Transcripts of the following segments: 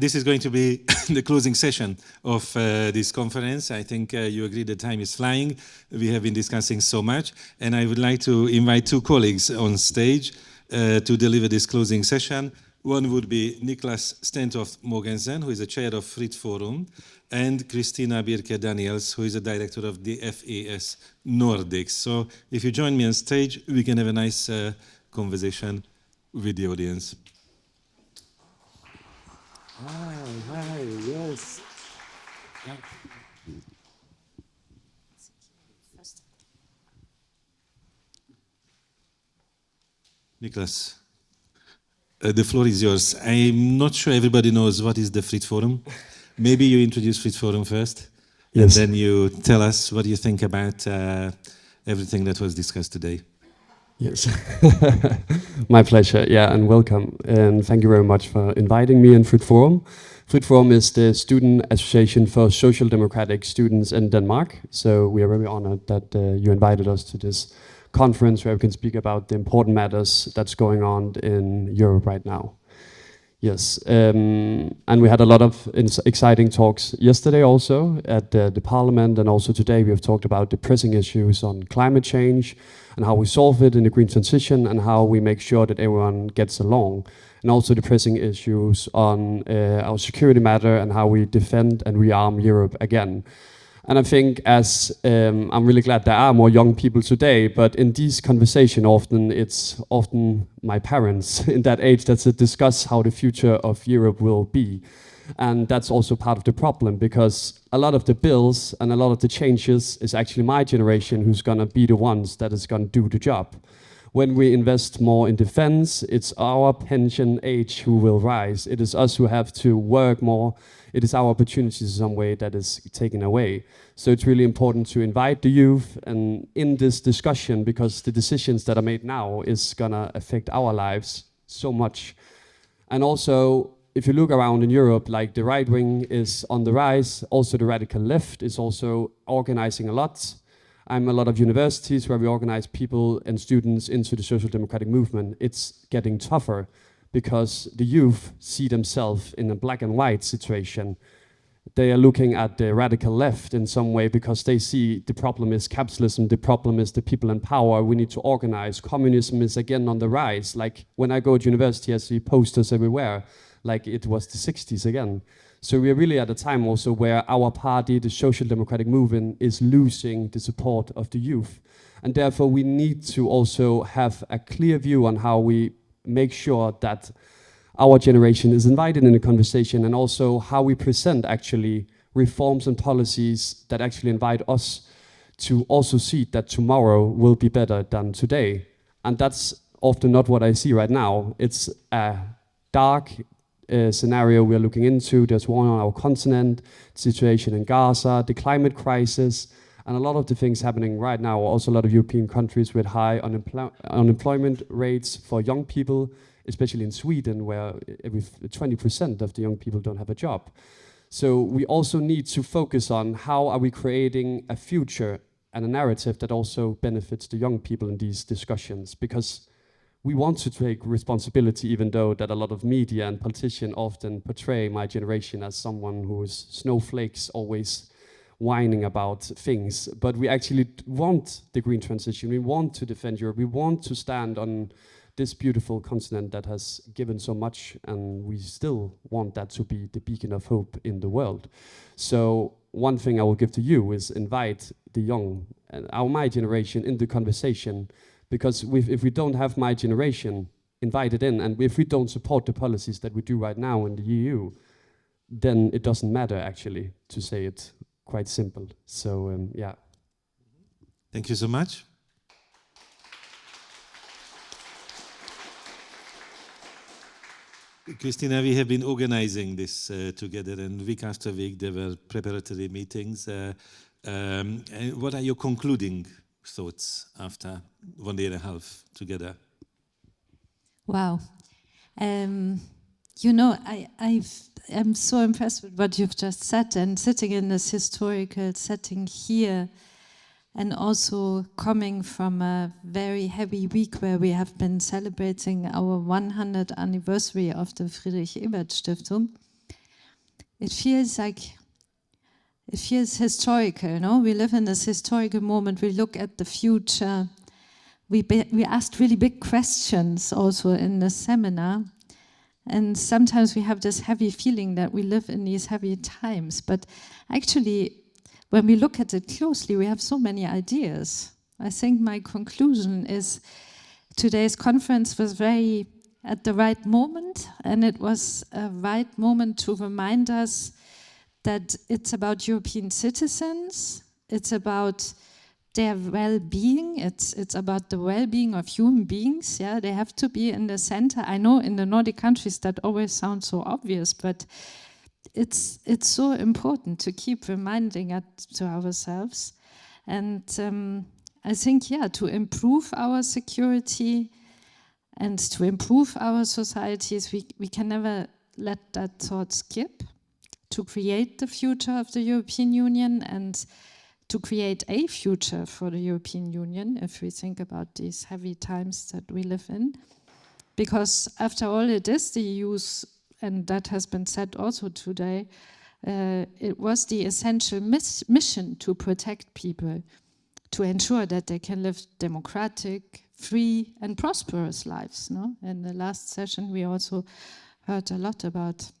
This is going to be the closing session of this conference. I think you agree the time is flying. We have been discussing so much, and I would like to invite two colleagues on stage to deliver this closing session. One would be Niklas Stentoft Mogensen, who is the chair of Fritt Forum, and Christina Birke Daniels, who is the director of the FEPS Nordics. So if you join me on stage, we can have a nice conversation with the audience. Hi, yes. Niklas, the floor is yours. I'm not sure everybody knows what is the Fritt Forum. Maybe you introduce Fritt Forum first, yes, and then you tell us what you think about everything that was discussed today. Yes, my pleasure. Yeah, and welcome. And thank you very much for inviting me in Fritt Forum. Fritt Forum is the student association for social democratic students in Denmark. So we are very honored that you invited us to this conference where we can speak about the important matters that's going on in Europe right now. Yes, and we had a lot of exciting talks yesterday also at the parliament, and also today we have talked about the pressing issues on climate change and how we solve it in the green transition and how we make sure that everyone gets along, and also the pressing issues on our security matter and how we defend and rearm Europe again. And I think I'm really glad there are more young people today, but in these conversations it's often my parents in that age that discuss how the future of Europe will be. And that's also part of the problem, because a lot of the bills and a lot of the changes is actually my generation who's gonna be the ones that is gonna do the job. When we invest more in defense, it's our pension age who will rise. It is us who have to work more. It is our opportunities in some way that is taken away. So it's really important to invite the youth and in this discussion, because the decisions that are made now is gonna affect our lives so much. And also, if you look around in Europe, like the right wing is on the rise, also the radical left is also organizing a lot. I'm a lot of universities where we organize people and students into the social democratic movement. It's getting tougher because the youth see themselves in a black and white situation. They are looking at the radical left in some way because they see the problem is capitalism, the problem is the people in power, we need to organize. Communism is again on the rise. Like when I go to university, I see posters everywhere, like it was the 60s again. So we are really at a time also where our party, the social democratic movement, is losing the support of the youth. And therefore we need to also have a clear view on how we make sure that our generation is invited in the conversation, and also how we present actually reforms and policies that actually invite us to also see that tomorrow will be better than today. And that's often not what I see right now. It's a dark scenario we're looking into. There's war on our continent, situation in Gaza, the climate crisis, and a lot of the things happening right now. Also a lot of European countries with high unemployment rates for young people, especially in Sweden, where 20% of the young people don't have a job. So we also need to focus on how are we creating a future and a narrative that also benefits the young people in these discussions, because we want to take responsibility, even though that a lot of media and politicians often portray my generation as someone who is snowflakes, always whining about things. But we actually want the green transition. We want to defend Europe. We want to stand on this beautiful continent that has given so much, and we still want that to be the beacon of hope in the world. So one thing I will give to you is invite the young and my generation in the conversation. Because if we don't have my generation invited in, and if we don't support the policies that we do right now in the EU, then it doesn't matter, actually, to say it quite simple. So, yeah. Thank you so much. Christina, we have been organizing this together, and week after week there were preparatory meetings. And what are your concluding thoughts after 1 day and a half together? Wow. You know, I'm so impressed with what you've just said, and sitting in this historical setting here, and also coming from a very heavy week where we have been celebrating our 100th anniversary of the Friedrich Ebert Stiftung. it feels historical, no? We live in this historical moment. We look at the future. We asked really big questions also in the seminar. And sometimes we have this heavy feeling that we live in these heavy times. But actually, when we look at it closely, we have so many ideas. I think my conclusion is today's conference was very at the right moment, and it was a right moment to remind us that it's about European citizens, it's about their well-being, it's about the well-being of human beings. Yeah, they have to be in the center. I know in the Nordic countries that always sounds so obvious, but it's so important to keep reminding it to ourselves. And I think, yeah, to improve our security and to improve our societies, we can never let that thought skip. To create the future of the European Union and to create a future for the European Union, if we think about these heavy times that we live in. Because after all, it is the EU's, and that has been said also today, it was the essential mission to protect people, to ensure that they can live democratic, free and prosperous lives. No? In the last session, we also heard a lot about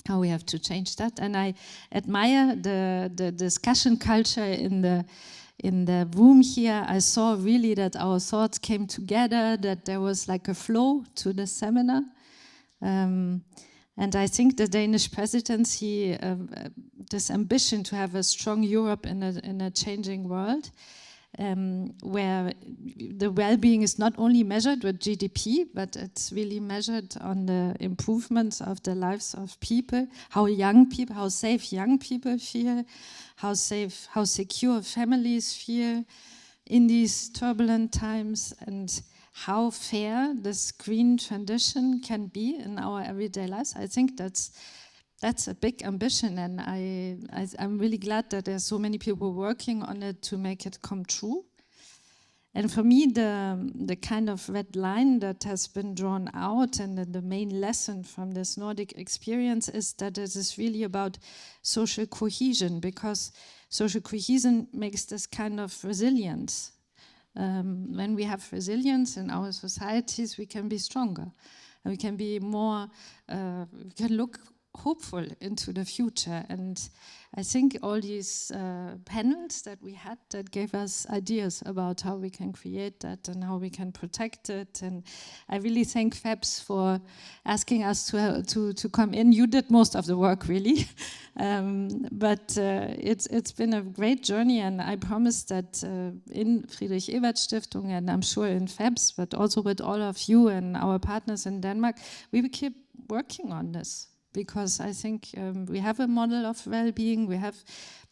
how we have to change that. And I admire the discussion culture in the room here. I saw really that our thoughts came together, that there was like a flow to the seminar. And I think the Danish presidency, this ambition to have a strong Europe in a changing world, where the well-being is not only measured with GDP, but it's really measured on the improvements of the lives of people, how safe young people feel, how secure families feel in these turbulent times, and how fair this green transition can be in our everyday lives. I think that's a big ambition, and I'm really glad that there's so many people working on it to make it come true. And for me, the kind of red line that has been drawn out and the main lesson from this Nordic experience is that it is really about social cohesion, because social cohesion makes this kind of resilience. When we have resilience in our societies, we can be stronger, and we can be more, we can look hopeful into the future. And I think all these panels that we had that gave us ideas about how we can create that and how we can protect it. And I really thank FEPS for asking us to come in. You did most of the work, really. But it's been a great journey, and I promise that in Friedrich Ebert Stiftung, and I'm sure in FEPS, but also with all of you and our partners in Denmark, we will keep working on this. Because I think we have a model of well-being, we have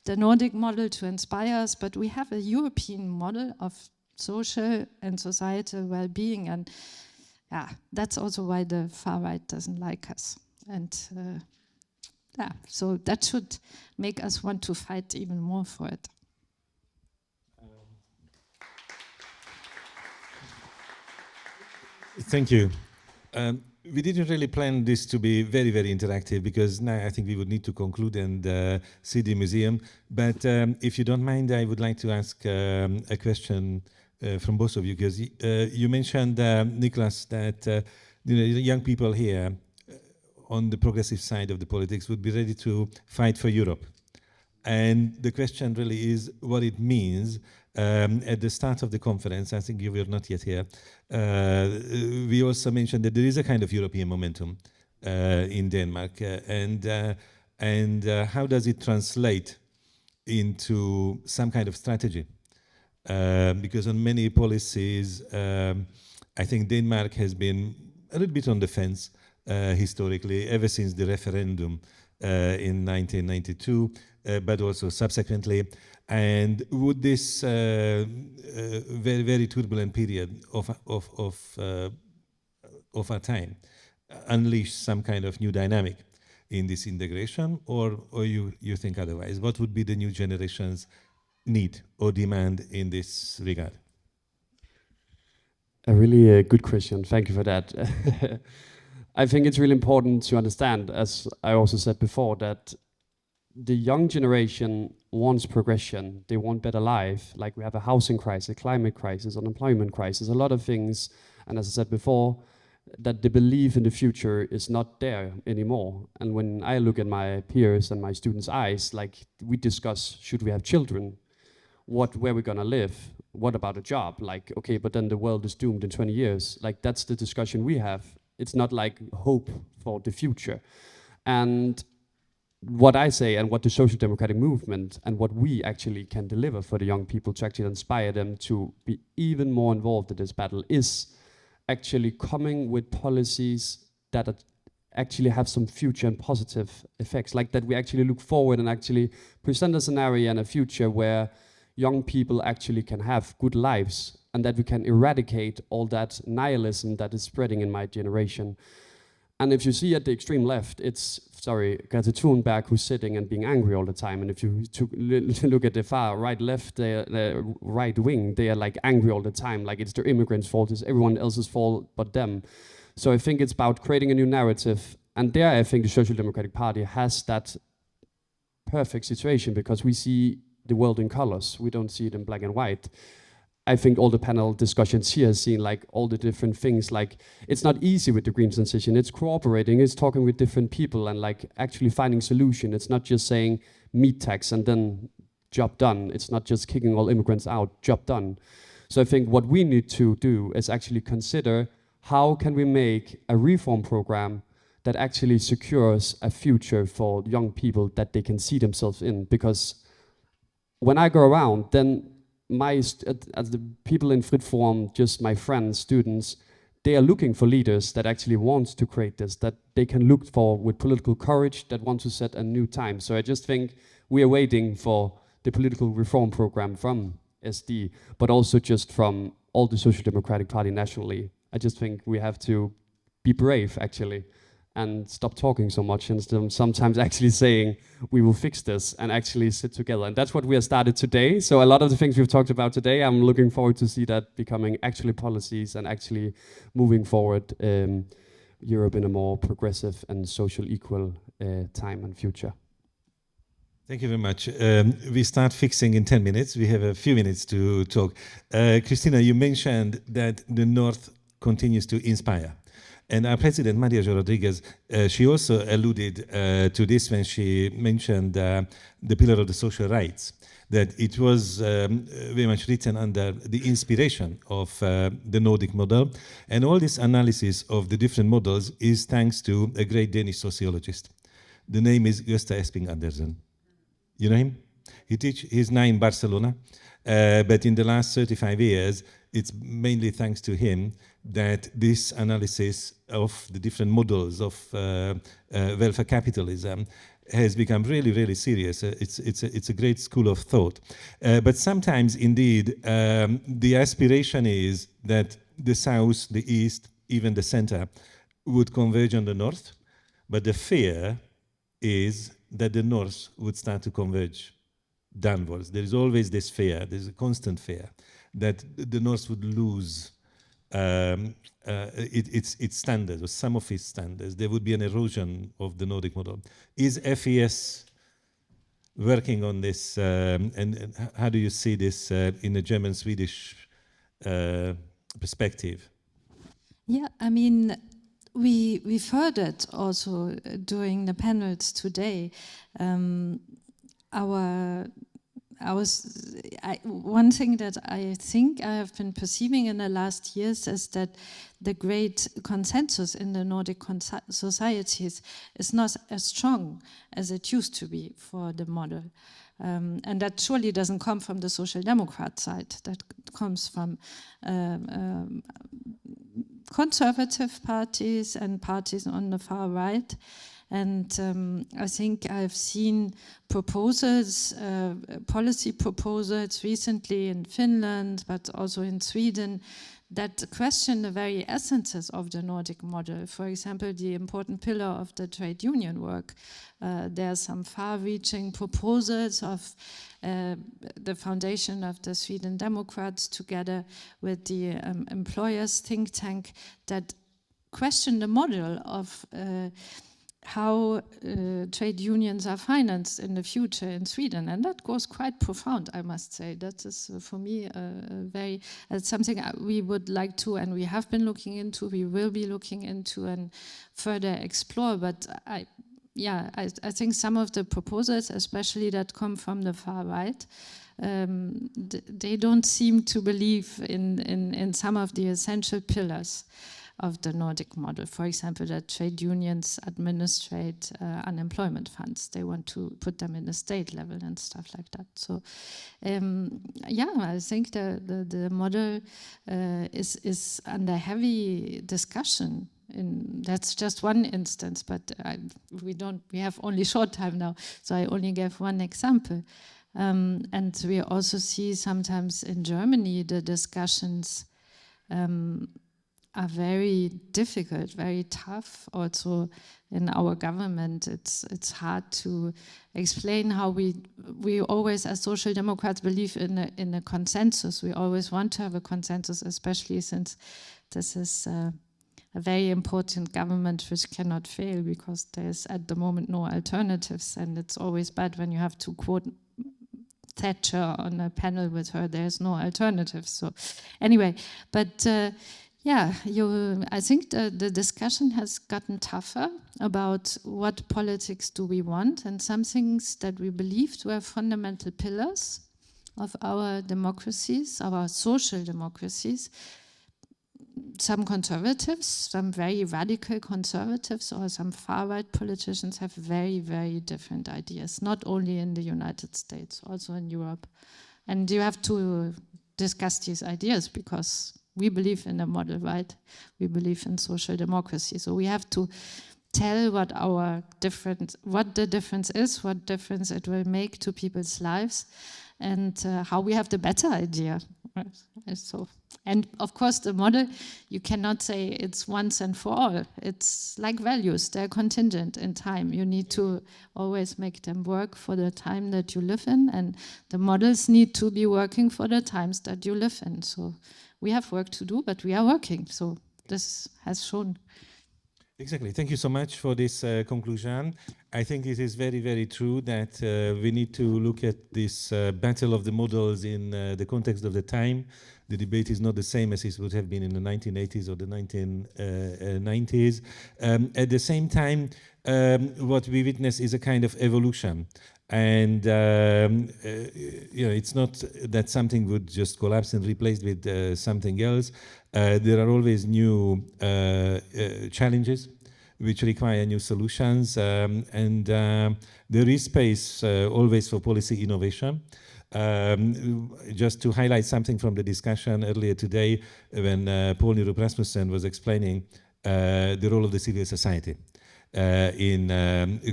the Nordic model to inspire us, but we have a European model of social and societal well-being, and yeah, that's also why the far right doesn't like us. And yeah, so that should make us want to fight even more for it. Thank you. We didn't really plan this to be very, very interactive, because now I think we would need to conclude and see the museum. But if you don't mind, I would like to ask a question from both of you, because you mentioned, Niklas, that young people here on the progressive side of the politics would be ready to fight for Europe. And the question really is what it means. At the start of the conference, I think you were not yet here, we also mentioned that there is a kind of European momentum in Denmark. And how does it translate into some kind of strategy? Because on many policies, I think Denmark has been a little bit on the fence historically, ever since the referendum in 1992, but also subsequently. And would this very, very turbulent period of our time unleash some kind of new dynamic in this integration, or you think otherwise? What would be the new generation's need or demand in this regard? A really good question. Thank you for that. I think it's really important to understand, as I also said before, that the young generation wants progression. They want better life. Like we have a housing crisis, climate crisis, unemployment crisis, a lot of things. And as I said before, that the belief in the future is not there anymore. And when I look at my peers and my students' eyes, like we discuss, should we have children? Where we're gonna live? What about a job? Like, okay, but then the world is doomed in 20 years. Like that's the discussion we have. It's not like hope for the future. And what I say and what the social democratic movement and what we actually can deliver for the young people to actually inspire them to be even more involved in this battle is actually coming with policies that actually have some future and positive effects, like that we actually look forward and actually present a scenario and a future where young people actually can have good lives and that we can eradicate all that nihilism that is spreading in my generation. And if you see at the extreme left, it's, Greta Thunberg who's sitting and being angry all the time. And if you look at the far right left, the right wing, they are like angry all the time. Like it's their immigrants' fault, it's everyone else's fault but them. So I think it's about creating a new narrative. And there I think the Social Democratic Party has that perfect situation because we see the world in colors. We don't see it in black and white. I think all the panel discussions here seeing like all the different things, like it's not easy with the green transition. It's cooperating, it's talking with different people and like actually finding solution. It's not just saying meat tax and then job done. It's not just kicking all immigrants out, job done. So I think what we need to do is actually consider how can we make a reform program that actually secures a future for young people that they can see themselves in. Because when I go around, then as the people in Fritt Forum, just my friends, students, they are looking for leaders that actually want to create this, that they can look for with political courage, that want to set a new time. So I just think we are waiting for the political reform program from SD, but also just from all the Social Democratic Party nationally. I just think we have to be brave, actually, and stop talking so much and sometimes actually saying we will fix this and actually sit together. And that's what we have started today. So a lot of the things we've talked about today, I'm looking forward to see that becoming actually policies and actually moving forward Europe in a more progressive and social equal time and future. Thank you very much. We start fixing in 10 minutes. We have a few minutes to talk. Christina, you mentioned that the North continues to inspire. And our president, Maria Jo Rodriguez, she also alluded to this when she mentioned the pillar of the social rights, that it was very much written under the inspiration of the Nordic model. And all this analysis of the different models is thanks to a great Danish sociologist. The name is Gösta Esping Andersen. You know him? He's now in Barcelona, but in the last 35 years, it's mainly thanks to him that this analysis of the different models of welfare capitalism has become really, really serious. It's a great school of thought. But sometimes, indeed, the aspiration is that the South, the East, even the center would converge on the North, but the fear is that the North would start to converge downwards. There is always this fear, there's a constant fear that the North would lose its standards, or some of its standards. There would be an erosion of the Nordic model. Is FES working on this, and how do you see this in a German-Swedish perspective? Yeah, I mean, we've heard it also during the panels today. One thing that I think I have been perceiving in the last years is that the great consensus in the Nordic societies is not as strong as it used to be for the model. And that surely doesn't come from the Social Democrat side. That comes from conservative parties and parties on the far right. And I think I've seen proposals, policy proposals recently in Finland, but also in Sweden, that question the very essences of the Nordic model. For example, the important pillar of the trade union work. There are some far-reaching proposals of the foundation of the Sweden Democrats together with the employers think tank that question the model of how trade unions are financed in the future in Sweden, and that goes quite profound, I must say. That is for me it's something we would like to, and we have been looking into, we will be looking into and further explore. But I think some of the proposals, especially that come from the far right, they don't seem to believe in some of the essential pillars of the Nordic model. For example, that trade unions administrate unemployment funds. They want to put them in the state level and stuff like that. So, I think the model is under heavy discussion. That's just one instance, but we have only short time now, so I only gave one example. And we also see sometimes in Germany the discussions are very difficult, very tough. Also in our government, it's hard to explain how we always, as Social Democrats, believe in a consensus. We always want to have a consensus, especially since this is a very important government which cannot fail, because there's at the moment no alternatives, and it's always bad when you have to quote Thatcher on a panel with her. There's no alternatives. So anyway, but I think the discussion has gotten tougher about what politics do we want, and some things that we believed were fundamental pillars of our democracies, our social democracies. Some conservatives, some very radical conservatives, or some far-right politicians have very, very different ideas, not only in the United States, also in Europe. And you have to discuss these ideas, because we believe in a model, right? We believe in social democracy. So we have to tell what the difference is, what difference it will make to people's lives, and how we have the better idea. And of course, the model, you cannot say it's once and for all. It's like values, they're contingent in time. You need to always make them work for the time that you live in, and the models need to be working for the times that you live in. So we have work to do, but we are working. So this has shown. Exactly. Thank you so much for this conclusion. I think it is very, very true that we need to look at this battle of the models in the context of the time. The debate is not the same as it would have been in the 1980s or the 1990s. At the same time, what we witness is a kind of evolution. And it's not that something would just collapse and replaced with something else. There are always new challenges which require new solutions, and there is space always for policy innovation. Just to highlight something from the discussion earlier today, when Poul Nyrup Rasmussen was explaining the role of the civil society in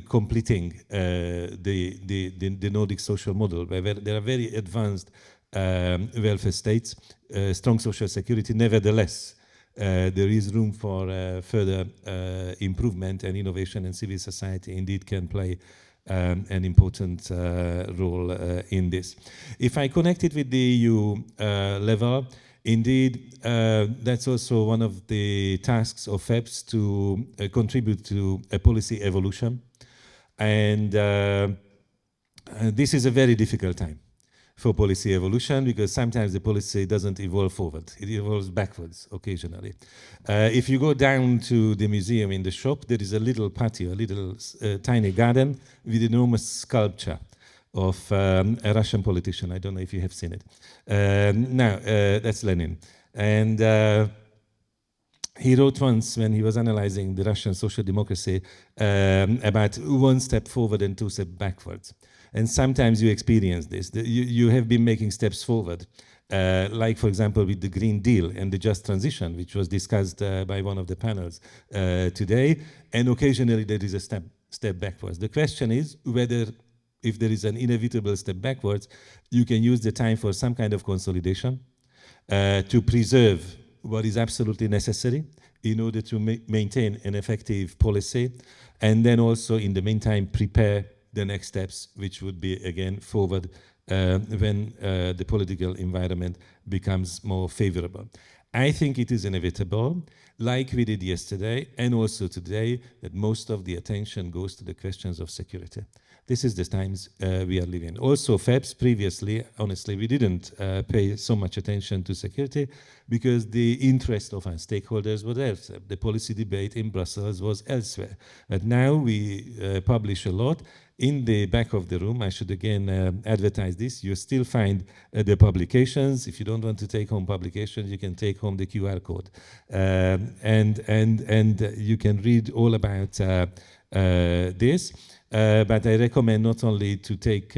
completing the Nordic social model, where there are very advanced welfare states, strong social security. Nevertheless, there is room for further improvement and innovation, and civil society indeed can play an important role in this. If I connect it with the EU level, indeed, that's also one of the tasks of FEPS to contribute to a policy evolution. And this is a very difficult time for policy evolution, because sometimes the policy doesn't evolve forward. It evolves backwards occasionally. If you go down to the museum in the shop, there is a little patio, a little tiny garden with enormous sculpture of a Russian politician. I don't know if you have seen it. That's Lenin. And he wrote once, when he was analyzing the Russian social democracy, about one step forward and two steps backwards. And sometimes you experience this. You have been making steps forward, like, for example, with the Green Deal and the just transition, which was discussed by one of the panels today. And occasionally there is a step backwards. The question is whether, if there is an inevitable step backwards, you can use the time for some kind of consolidation to preserve what is absolutely necessary in order to maintain an effective policy, and then also, in the meantime, prepare the next steps, which would be, again, forward when the political environment becomes more favorable. I think it is inevitable, like we did yesterday and also today, that most of the attention goes to the questions of security. This is the times we are living. Also, FEPS previously, honestly, we didn't pay so much attention to security because the interest of our stakeholders was elsewhere. The policy debate in Brussels was elsewhere. But now we publish a lot. In the back of the room, I should again advertise this, you still find the publications. If you don't want to take home publications, you can take home the QR code. And you can read all about this. But I recommend not only to take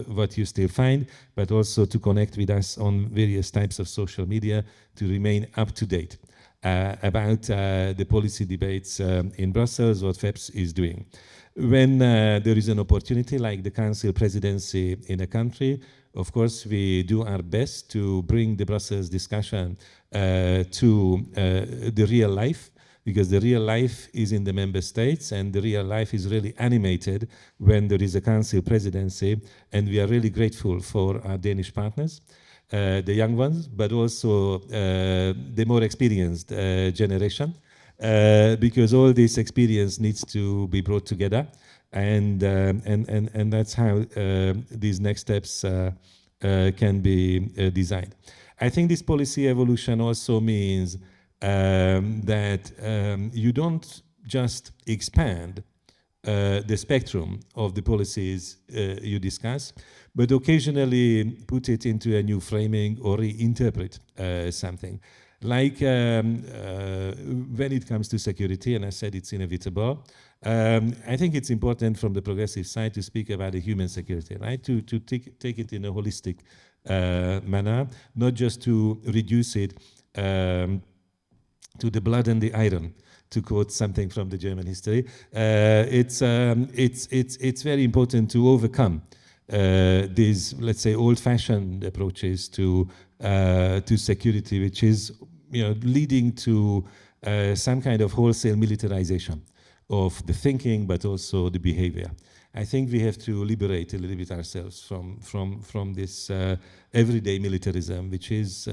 what you still find, but also to connect with us on various types of social media to remain up to date about the policy debates in Brussels, what FEPS is doing. When there is an opportunity like the Council presidency in a country, of course, we do our best to bring the Brussels discussion to the real life, because the real life is in the member states and the real life is really animated when there is a council presidency, and we are really grateful for our Danish partners, the young ones, but also the more experienced generation, because all this experience needs to be brought together, and that's how these next steps can be designed. I think this policy evolution also means that you don't just expand the spectrum of the policies you discuss, but occasionally put it into a new framing or reinterpret something. Like when it comes to security, and I said it's inevitable, I think it's important from the progressive side to speak about the human security, right? To take it in a holistic manner, not just to reduce it to the blood and the iron, to quote something from the German history. It's very important to overcome these, let's say, old-fashioned approaches to security, which is, leading to some kind of wholesale militarization of the thinking, but also the behavior. I think we have to liberate a little bit ourselves from this everyday militarism, which is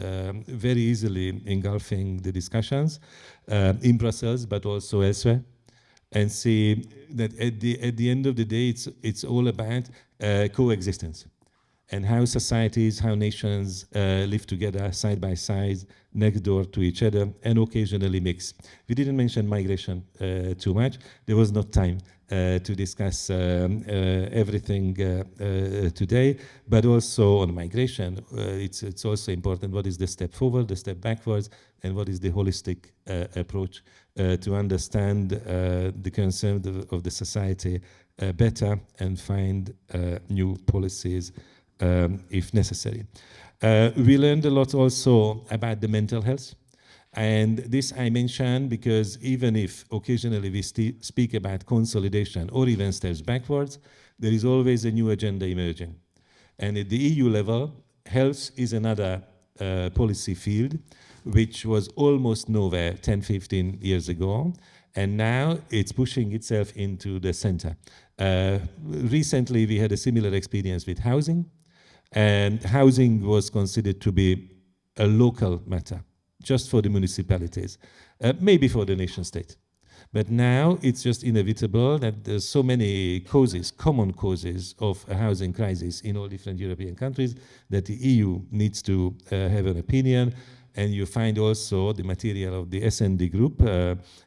very easily engulfing the discussions in Brussels, but also elsewhere, and see that at the end of the day, it's all about coexistence, and how societies, how nations live together side by side, next door to each other, and occasionally mix. We didn't mention migration too much. There was not time to discuss everything today, but also on migration, it's also important what is the step forward, the step backwards, and what is the holistic approach to understand the concerns of the society better and find new policies if necessary. We learned a lot also about the mental health. And this I mention because even if occasionally we speak about consolidation or even steps backwards, there is always a new agenda emerging. And at the EU level, health is another policy field which was almost nowhere 10, 15 years ago. And now it's pushing itself into the center. Recently, we had a similar experience with housing. And housing was considered to be a local matter, just for the municipalities, maybe for the nation state. But now it's just inevitable that there's so many causes, common causes of a housing crisis in all different European countries, that the EU needs to have an opinion. And you find also the material of the S&D group,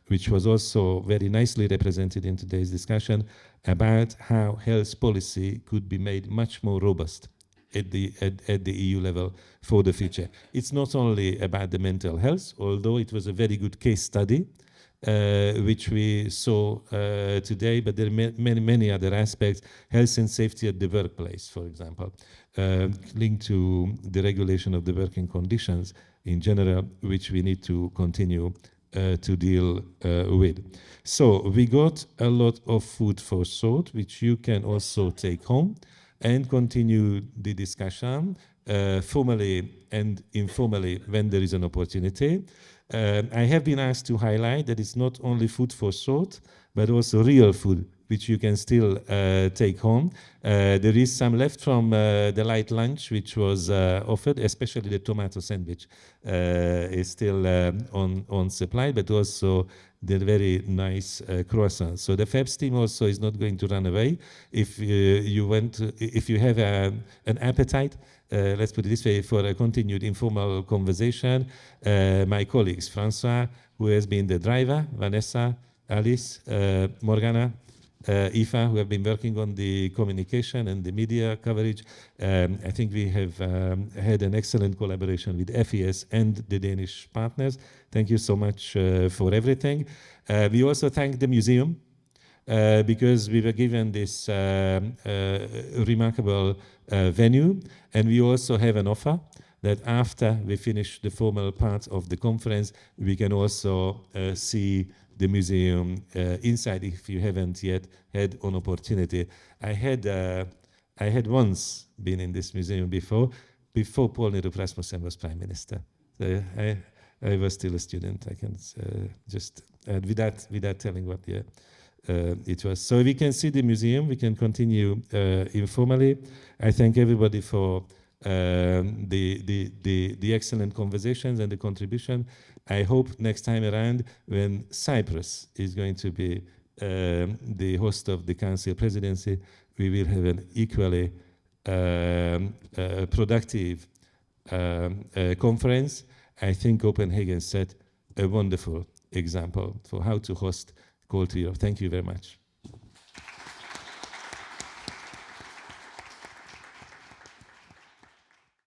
which was also very nicely represented in today's discussion, about how health policy could be made much more robust at the EU level for the future. It's not only about the mental health, although it was a very good case study, which we saw today, but there are many other aspects. Health and safety at the workplace, for example, linked to the regulation of the working conditions in general, which we need to continue to deal with. So we got a lot of food for thought, which you can also take home and continue the discussion formally and informally when there is an opportunity. I have been asked to highlight that it's not only food for thought, but also real food which you can still take home. There is some left from the light lunch, which was offered, especially the tomato sandwich is still on supply, but also the very nice croissants. So the FEPS team also is not going to run away. If if you have an appetite, let's put it this way, for a continued informal conversation, my colleagues, Francois, who has been the driver, Vanessa, Alice, Morgana, Aoife, who have been working on the communication and the media coverage. I think we have had an excellent collaboration with FES and the Danish partners. Thank you so much for everything. We also thank the museum because we were given this remarkable venue, and we also have an offer that after we finish the formal part of the conference, we can also see the museum inside if you haven't yet had an opportunity. I had once been in this museum before Poul Nyrup Rasmussen was Prime Minister. So I was still a student. I can just add without telling what year it was. So we can see the museum. We can continue informally. I thank everybody for the excellent conversations and the contribution. I hope next time around, when Cyprus is going to be the host of the Council presidency, we will have an equally productive conference. I think Copenhagen set a wonderful example for how to host Call to Europe. Thank you very much.